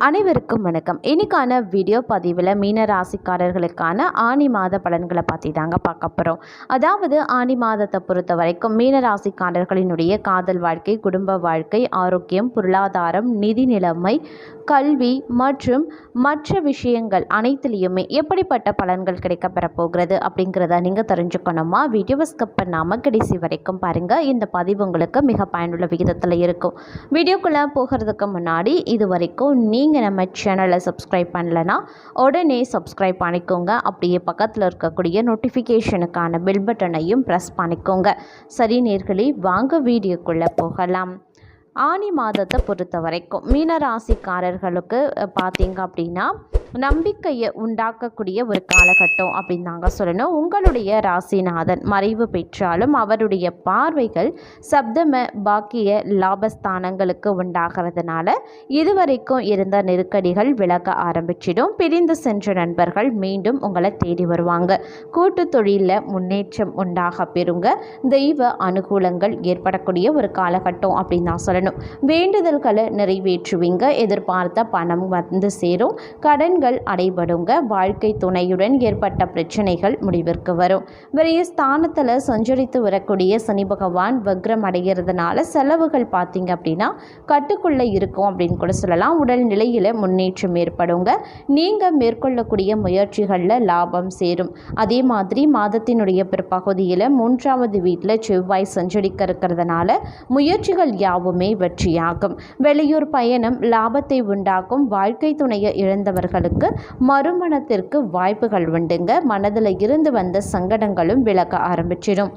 அனைவருக்கும் வணக்கம். இன்னைக்கான வீடியோ பதிவில் மீன ராசிக்காரர்களுக்கான ஆனி மாத பலன்களை பற்றி தாங்க பார்க்க போகிறோம். அதாவது ஆனி மாதத்தை பொறுத்த வரைக்கும் மீன ராசிக்காரர்களினுடைய காதல் வாழ்க்கை, குடும்ப வாழ்க்கை, ஆரோக்கியம், பொருளாதாரம், நிதி நிலைமை, கல்வி மற்றும் மற்ற விஷயங்கள் அனைத்துலேயுமே எப்படிப்பட்ட பலன்கள் கிடைக்கப்பெற போகிறது அப்படிங்கிறத நீங்கள் தெரிஞ்சுக்கணுமா? வீடியோவை ஸ்கிப் பண்ணாமல் கடைசி வரைக்கும் பாருங்கள். இந்த பதிவு உங்களுக்கு மிக பயனுள்ள விகிதத்தில் இருக்கும். வீடியோக்குள்ளே போகிறதுக்கு முன்னாடி இது வரைக்கும் நீங்கள் நம்ம சேனலை சப்ஸ்கிரைப் பண்ணலைன்னா உடனே சப்ஸ்கிரைப் பண்ணிக்கோங்க. அப்படியே பக்கத்தில் இருக்கக்கூடிய நோட்டிஃபிகேஷனுக்கான பெல் பட்டனையும் ப்ரெஸ் பண்ணிக்கோங்க. சரி நேர்களே, வாங்க வீடியோக்குள்ளே போகலாம். ஆனி மாதத்தை பொறுத்த வரைக்கும் மீனராசிக்காரர்களுக்கு பார்த்தீங்க அப்படின்னா நம்பிக்கையை உண்டாக்கக்கூடிய ஒரு காலகட்டம் அப்படின்னு தாங்க சொல்லணும். உங்களுடைய ராசிநாதன் மறைவு பெற்றாலும் அவருடைய பார்வைகள் சப்தம பாக்கிய லாபஸ்தானங்களுக்கு உண்டாகிறதுனால இதுவரைக்கும் இருந்த நெருக்கடிகள் விலக ஆரம்பிச்சிடும். பிரிந்து சென்ற நண்பர்கள் மீண்டும் உங்களை தேடி வருவாங்க. கூட்டு தொழிலில் முன்னேற்றம் உண்டாக பெறுங்க. தெய்வ அனுகூலங்கள் ஏற்படக்கூடிய ஒரு காலகட்டம் அப்படின்னு தான் சொல்லணும். வேண்டுதல்களை நிறைவேற்றுவீங்க. எதிர்பார்த்த பணம் வந்து சேரும். கடன்கள் அடைபடுங்க. வாழ்க்கை துணையுடன் ஏற்பட்ட பிரச்சனைகள் முடிவிற்கு வரும். பெரிய ஸ்தானத்தில் சஞ்சரித்து வரக்கூடிய சனி பகவான் வக்ரம் அடைகிறதுனால செலவுகள் பார்த்தீங்க அப்படின்னா கட்டுக்குள்ளே இருக்கும் அப்படின்னு கூட சொல்லலாம். உடல் நிலையில் முன்னேற்றம் ஏற்படுங்க. நீங்கள் மேற்கொள்ளக்கூடிய முயற்சிகளில் லாபம் சேரும். அதே மாதிரி மாதத்தினுடைய பிற்பகுதியில் 3வது வீட்டில் செவ்வாய் சஞ்சரிக்க இருக்கிறதுனால முயற்சிகள் யாவுமே வெற்றியாகும். வெளியூர் பயணம் லாபத்தை உண்டாக்கும். வாழ்க்கை துணையை இழந்தவர்களுக்கு மறுமணத்திற்கு வாய்ப்புகள் உண்டுங்க. மனதில் இருந்து வந்த சங்கடங்களும் விலக ஆரம்பிச்சிடும்.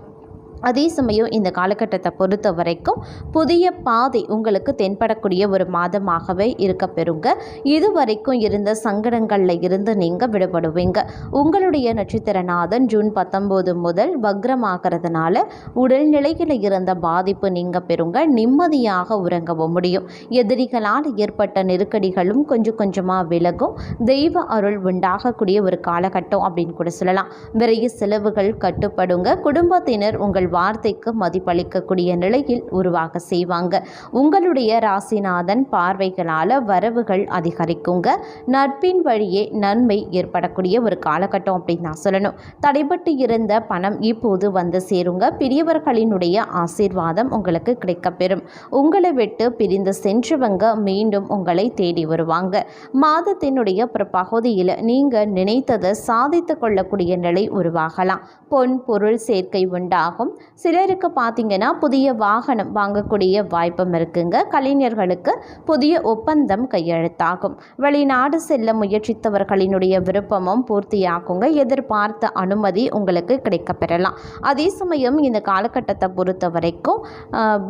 அதே சமயம் இந்த காலகட்டத்தை பொறுத்த வரைக்கும் புதிய பாதை உங்களுக்கு தென்படக்கூடிய ஒரு மாதமாகவே இருக்க பெறுங்க. இதுவரைக்கும் இருந்த சங்கடங்களில் இருந்து நீங்கள் விடுபடுவீங்க. உங்களுடைய நட்சத்திரநாதன் ஜூன் 19 முதல் வக்ரமாகிறதுனால உடல்நிலையில் இருந்த பாதிப்பு நீங்கள் பெறுங்க. நிம்மதியாக உறங்கவும் முடியும். எதிரிகளால் ஏற்பட்ட நெருக்கடிகளும் கொஞ்சம் கொஞ்சமாக விலகும். தெய்வ அருள் உண்டாகக்கூடிய ஒரு காலகட்டம் அப்படின்னு கூட சொல்லலாம். விரைய செலவுகள் கட்டுப்படுங்க. குடும்பத்தினர் உங்கள் வார்த்தைக்கு மதிப்பளிக்கக்கூடிய நிலையில் உருவாக செய்வாங்க. உங்களுடைய ராசிநாதன் பார்வைகளால் வரவுகள் அதிகரிக்குங்க. நட்பின் வழியே நன்மை ஏற்படக்கூடிய ஒரு காலகட்டம் அப்படின்னு நான் சொல்லணும். தடைபட்டு இருந்த பணம் இப்போது வந்து சேருங்க. பெரியவர்களினுடைய ஆசீர்வாதம் உங்களுக்கு கிடைக்கப்பெறும். உங்களை விட்டு பிரிந்து சென்றவங்க மீண்டும் உங்களை தேடி வருவாங்க. மாதத்தினுடைய பகுதியில் நீங்கள் நினைத்ததை சாதித்து கொள்ளக்கூடிய நிலை உருவாகலாம். பொன் பொருள் சேர்க்கை உண்டாகும். சிலருக்கு பார்த்தீங்கன்னா புதிய வாகனம் வாங்கக்கூடிய வாய்ப்பும் இருக்குங்க. கலைஞர்களுக்கு புதிய ஒப்பந்தம் கையெழுத்தாகும். வெளிநாடு செல்ல முயற்சித்தவர்களினுடைய விருப்பமும் பூர்த்தியாகுங்க. எதிர்பார்த்த அனுமதி உங்களுக்கு கிடைக்கப்பெறலாம். அதே சமயம் இந்த காலகட்டத்தை பொறுத்த வரைக்கும்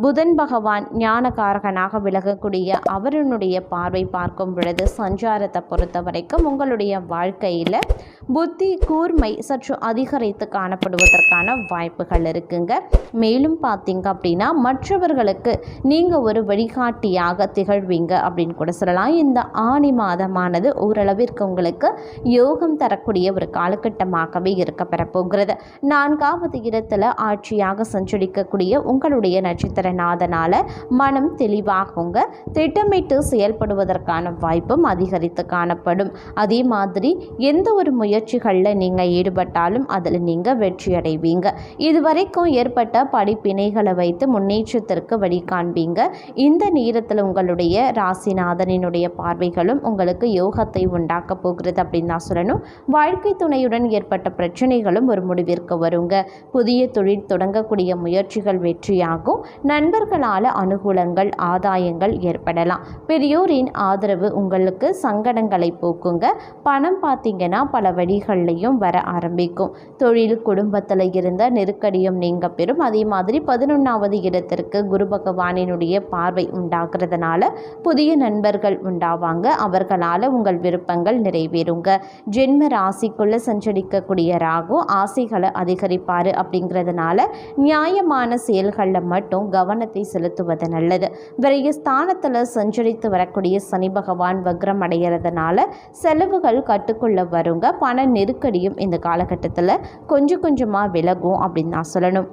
புதன் பகவான் ஞானகாரகனாக விலகக்கூடிய அவருடைய பார்வை பார்க்கும் பொழுது சஞ்சாரத்தை பொறுத்த வரைக்கும் உங்களுடைய வாழ்க்கையில் புத்தி கூர்மை சற்று அதிகரித்து காணப்படுவதற்கான வாய்ப்புகள் இருக்குங்க. மேலும் பார்த்தீங்க அப்படின்னா மற்றவர்களுக்கு நீங்கள் ஒரு வழிகாட்டியாக திகழ்வீங்க அப்படின்னு கூட சொல்லலாம். இந்த ஆனி மாதமானது ஓரளவிற்கு உங்களுக்கு யோகம் தரக்கூடிய ஒரு காலகட்டமாகவே இருக்க பெறப்போகிறது. 4வது இடத்துல ஆட்சியாக சஞ்சரிக்கக்கூடிய உங்களுடைய நட்சத்திரநாதனால மனம் தெளிவாகுங்க. திட்டமிட்டு செயல்படுவதற்கான வாய்ப்பும் அதிகரித்து காணப்படும். அதே மாதிரி எந்த ஒரு முயற்சிகளில் நீங்கள் ஈடுபட்டாலும் அதில் நீங்கள் வெற்றி அடைவீங்க. இதுவரைக்கும் ஏற்பட்ட படிப்பினைகளை வைத்து முன்னேற்றத்திற்கு வழி காண்பீங்க. இந்த நேரத்தில் உங்களுடைய ராசிநாதனினுடைய பார்வைகளும் உங்களுக்கு யோகத்தை உண்டாக்க போகிறது அப்படின்னு தான் சொல்லணும். வாழ்க்கை துணையுடன் ஏற்பட்ட பிரச்சனைகளும் ஒரு முடிவிற்கு வருங்க. புதிய தொழில் தொடங்கக்கூடிய முயற்சிகள் வெற்றியாகும். நண்பர்களால் அனுகூலங்கள் ஆதாயங்கள் ஏற்படலாம். பெரியோரின் ஆதரவு உங்களுக்கு சங்கடங்களை போக்குங்க. பணம் பார்த்தீங்கன்னா பல வழிகள்லையும் வர ஆரம்பிக்கும். தொழில் குடும்பத்தில் இருந்த நெருக்கடியும் நீங்க பெறும். அதே மாதிரி 11வது இடத்திற்கு குரு பகவானினுடைய பார்வை உண்டாகிறதுனால புதிய நண்பர்கள் உண்டாவாங்க. அவர்களால் உங்கள் விருப்பங்கள் நிறைவேறுங்க. ஜென்ம ராசிக்குள்ள சஞ்சரிக்கக்கூடிய ராகு ஆசைகளை அதிகரிப்பார். அப்படிங்கிறதுனால நியாயமான செயல்களில் மட்டும் கவனத்தை செலுத்துவது நல்லது. விரைய ஸ்தானத்தில் சஞ்சரித்து வரக்கூடிய சனி பகவான் வக்ரம் அடைகிறதுனால செலவுகள் கட்டுக்குள்ள வருங்க. பண நெருக்கடியும் இந்த காலகட்டத்தில் கொஞ்சம் கொஞ்சமாக விலகும் அப்படின்னு நான் சொல்லணும்.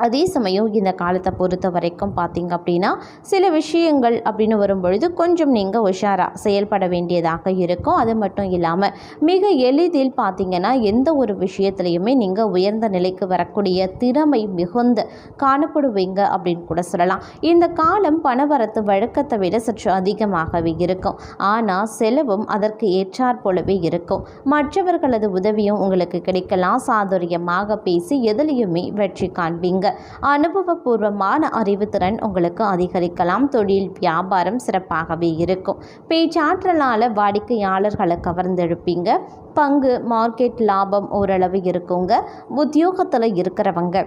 அதே சமயம் இந்த காலத்தை பொறுத்த வரைக்கும் பார்த்திங்க அப்படின்னா சில விஷயங்கள் அப்படின்னு வரும்பொழுது கொஞ்சம் நீங்கள் உஷாராக செயல்பட வேண்டியதாக இருக்கும். அது மட்டும் இல்லாமல் மிக எளிதில் பார்த்திங்கன்னா எந்த ஒரு விஷயத்துலையுமே நீங்கள் உயர்ந்த நிலைக்கு வரக்கூடிய திறமை மிகுந்த காணப்படுவீங்க அப்படின்னு கூட சொல்லலாம். இந்த காலம் பணவரத்து வழக்கத்தை விட சற்று அதிகமாகவே இருக்கும். ஆனால் செலவும் அதற்கு ஏற்றாற் போலவே இருக்கும். மற்றவர்களது உதவியும் உங்களுக்கு கிடைக்கலாம். சாதுரியமாக பேசி எதிலையுமே வெற்றி காண்பீங்க. அனுபவபூர்வமான அறிவுத்திறன் உங்களுக்கு அதிகரிக்கலாம். தொழில் வியாபாரம் சிறப்பாகவே இருக்கும். பேச்சாற்றலால் வாடிக்கையாளர்களை கவர்ந்தெழுப்பீங்க. பங்கு மார்க்கெட் லாபம் ஓரளவு இருக்குங்க. உத்தியோகத்தில் இருக்கிறவங்க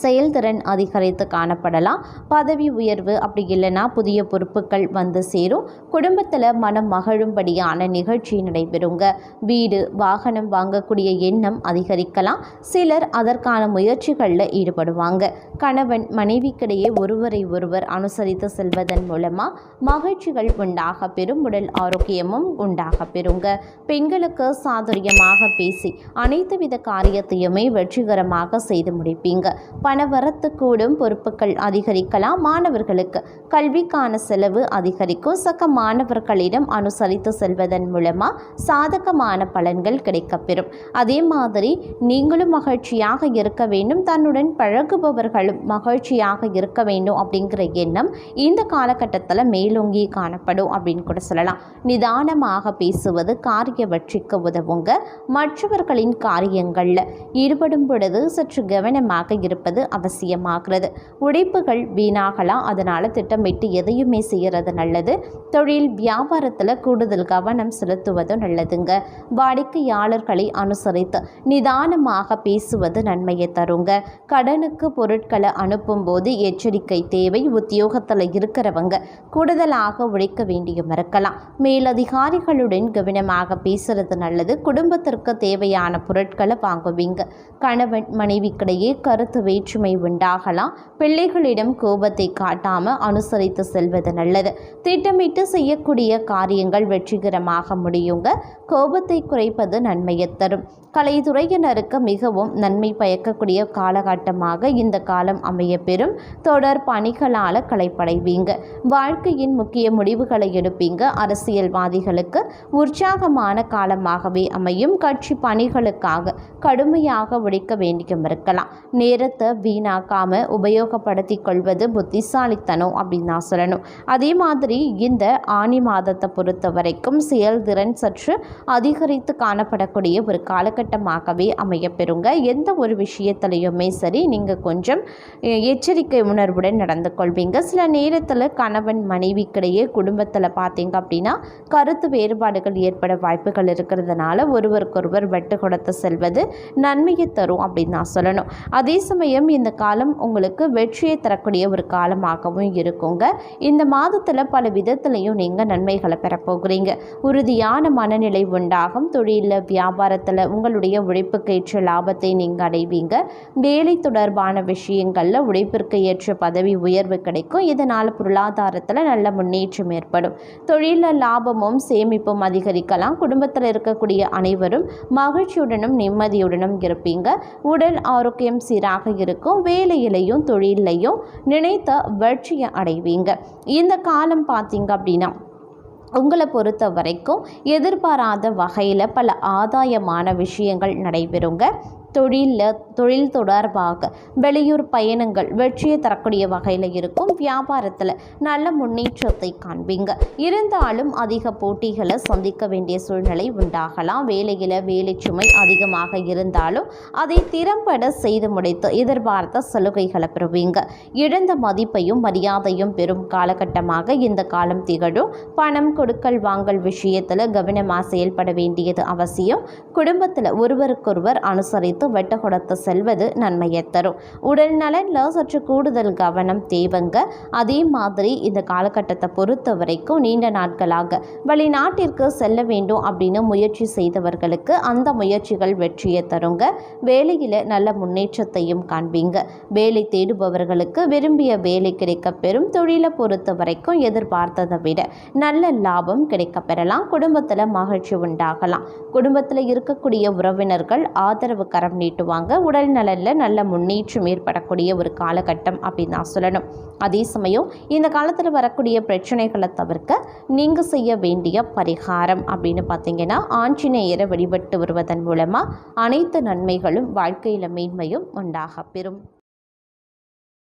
செயல்திறன் அதிகரித்து காணப்படலாம். பதவி உயர்வு அப்படி இல்லைன்னா புதிய பொறுப்புகள் வந்து சேரும். குடும்பத்தில் மனம் மகிழும்படியான நிகழ்ச்சி நடைபெறுங்க. வீடு வாகனம் வாங்கக்கூடிய எண்ணம் அதிகரிக்கலாம். சிலர் அதற்கான முயற்சிகளில் ஈடுபடுவாங்க. கணவன் மனைவிக்கிடையே ஒருவரை ஒருவர் அனுசரித்து செல்வதன் மூலமாக மகிழ்ச்சிகள் உண்டாக பெறும். உடல் ஆரோக்கியமும் உண்டாக பெறுங்க. பெண்களுக்கு சாதுரியமாக பேசி அனைத்து வித காரியத்தையுமே வெற்றிகரமாக செய்து முடிப்பீங்க. பணவரத்து கூடும். பொறுப்புகள் அதிகரிக்கலாம். மாணவர்களுக்கு கல்விக்கான செலவு அதிகரிக்கும். சக மாணவர்களிடம் அனுசரித்து செல்வதன் மூலமாக சாதகமான பலன்கள் கிடைக்கப்பெறும். அதே மாதிரி நீங்களும் மகிழ்ச்சியாக இருக்க வேண்டும், தன்னுடன் பழகுபவர்களும் மகிழ்ச்சியாக இருக்க வேண்டும் அப்படிங்கிற எண்ணம் இந்த காலகட்டத்தில் மேலோங்கி காணப்படும் அப்படின்னு கூட சொல்லலாம். நிதானமாக பேசுவது காரிய வெற்றிக்கு உதவுங்க. மற்றவர்களின் காரியங்களில் ஈடுபடும் பொழுது சற்று கவனமாக இருப்பது அவசியமாகிறது. உழைப்புகள் வீணாகலாம். அதனால் திட்டமிட்டு எதையுமே செய்கிறது நல்லது. தொழில் வியாபாரத்தில் கூடுதல் கவனம் செலுத்துவது நல்லதுங்க. வாடிக்கையாளர்களை அனுசரித்து நிதானமாக பேசுவது நன்மையை தருங்க. கடனுக்கு பொருட்களை அனுப்பும் போது எச்சரிக்கை தேவை. உத்தியோகத்தில் இருக்கிறவங்க கூடுதலாக உழைக்க வேண்டியும் இருக்கலாம். மேலதிகாரிகளுடன் கவனமாக பேசுறது நல்லது. குடும்பத்திற்கு தேவையான பொருட்களை வாங்குவீங்க. கணவன் மனைவிக்கிடையே கருத்து வேற்றுமை உண்டாகலாம். பிள்ளைகளிடம் கோபத்தை காட்டாமல் அனுசரித்து செல்வது நல்லது. திட்டமிட்டு செய்யக்கூடிய காரியங்கள் வெற்றிகரமாக முடியுங்க. கோபத்தை குறைப்பது நன்மையை தரும். கலைத்துறையினருக்கு மிகவும் நன்மை பயக்கக்கூடிய காலகட்டமாக இந்த காலம் அமைய பெறும். தொடர் பணிகளால் களைப்படைவீங்க. வாழ்க்கையின் முக்கிய முடிவுகளை எடுப்பீங்க. அரசியல்வாதிகளுக்கு உற்சாகமான காலமாகவே அமையும். கட்சி பணிகளுக்காக கடுமையாக உழைக்க வேண்டியும் இருக்கலாம். நேரத்தை வீணாக்காம உபயோகப்படுத்தி கொள்வது புத்திசாலித்தனம் அப்படின்னு நான் சொல்லணும். அதே மாதிரி இந்த ஆனி மாதத்தை பொறுத்த வரைக்கும் செயல்திறன் சற்று அதிகரித்து காணப்படக்கூடிய ஒரு காலகட்டமாகவே அமையப்பெறுங்க. எந்த ஒரு விஷயத்திலையுமே சரி நீங்கள் கொஞ்சம் எச்சரிக்கை உணர்வுடன் நடந்து கொள்வீங்க. சில நேரத்தில் கணவன் மனைவிக்கிடையே குடும்பத்தில் பார்த்தீங்க அப்படின்னா கருத்து வேறுபாடுகள் ஏற்பட வாய்ப்புகள் இருக்கிறதுனால ஒருவருக்கொருவர் வெட்டு கொடுத்து செல்வது நன்மையை தரும் அப்படின்னு நான் சொல்லணும். அதே சமயம் இந்த காலம் உங்களுக்கு வெற்றியை தரக்கூடிய ஒரு காலமாகவும் இருக்குங்க. இந்த மாதத்தில் பல விதத்திலையும் நீங்கள் நன்மைகளை பெறப்போகிறீங்க. உறுதியான மனநிலை உண்டாகும். தொழிலில் வியாபாரத்தில் உங்களுடைய உழைப்புக்கு ஏற்ற லாபத்தை நீங்கள் அடைவீங்க. வேலை தொடர்பான விஷயங்களில் உழைப்பிற்கு ஏற்ற பதவி உயர்வு கிடைக்கும். இதனால் பொருளாதாரத்தில் நல்ல முன்னேற்றம் ஏற்படும். தொழிலில் லாபமும் சேமிப்பும் அதிகரிக்கலாம். குடும்பத்தில் இருக்கக்கூடிய அனைவரும் மகிழ்ச்சியுடனும் நிம்மதியுடனும் இருப்பீங்க. உடல் ஆரோக்கியம் சீராக இருக்கும். வேலையிலையும் தொழிலையும் நினைத்த வெற்றியை அடைவீங்க. இந்த காலம் பார்த்தீங்க அப்படின்னா உங்களை பொறுத்த வரைக்கும் எதிர்பாராத வகையில் பல ஆதாயமான விஷயங்கள் நடைபெறுங்க. தொழில் தொடர்பாக வெளியூர் பயணங்கள் வெற்றியை தரக்கூடிய வகையில் இருக்கும். வியாபாரத்தில் நல்ல முன்னேற்றத்தை காண்பீங்க. இருந்தாலும் அதிக போட்டிகளை சந்திக்க வேண்டிய சூழ்நிலை உண்டாகலாம். வேலையில் வேலை சுமை அதிகமாக இருந்தாலும் அதை திறம்பட செய்து முடித்து எதிர்பார்த்த சலுகைகளை பெறுவீங்க. இழந்த மதிப்பையும் மரியாதையும் பெறும் காலகட்டமாக இந்த காலம் திகழும். பணம் கொடுக்கல் வாங்கல் விஷயத்தில் கவனமாக செயல்பட வேண்டியது அவசியம். குடும்பத்தில் ஒருவருக்கொருவர் அனுசரித்து வெட்ட கொடுத்து செல்வது நன்மையை தரும். உடல் நலனில் சற்று கூடுதல் கவனம் தேவைங்க. அதே மாதிரி இந்த காலகட்டத்தை பொறுத்த வரைக்கும் நீண்ட நாட்களாக வெளிநாட்டிற்கு செல்ல வேண்டும் அப்படின்னு முயற்சி செய்தவர்களுக்கு அந்த முயற்சிகள் வெற்றியை தருங்க. வேலையில் நல்ல முன்னேற்றத்தையும் காண்பீங்க. வேலை தேடுபவர்களுக்கு விரும்பிய வேலை கிடைக்க பெறும். தொழிலை பொறுத்த வரைக்கும் எதிர்பார்த்ததை விட நல்ல லாபம் கிடைக்க பெறலாம். குடும்பத்தில் மகிழ்ச்சி உண்டாகலாம். குடும்பத்தில் இருக்கக்கூடிய உறவினர்கள் ஆதரவு கரம் கரம் நீட்டுவாங்க. உடல் நலனில் நல்ல முன்னேற்றம் ஏற்படக்கூடிய ஒரு காலகட்டம் அப்படின்னு தான் சொல்லணும். அதே சமயம் இந்த காலத்தில் வரக்கூடிய பிரச்சனைகளை தவிர்க்க நீங்கள் செய்ய வேண்டிய பரிகாரம் அப்படின்னு பார்த்தீங்கன்னா, ஆஞ்சநேயரை வழிபட்டு வருவதன் மூலமாக அனைத்து நன்மைகளும் வாழ்க்கையில் மேன்மையும் உண்டாக பெறும்.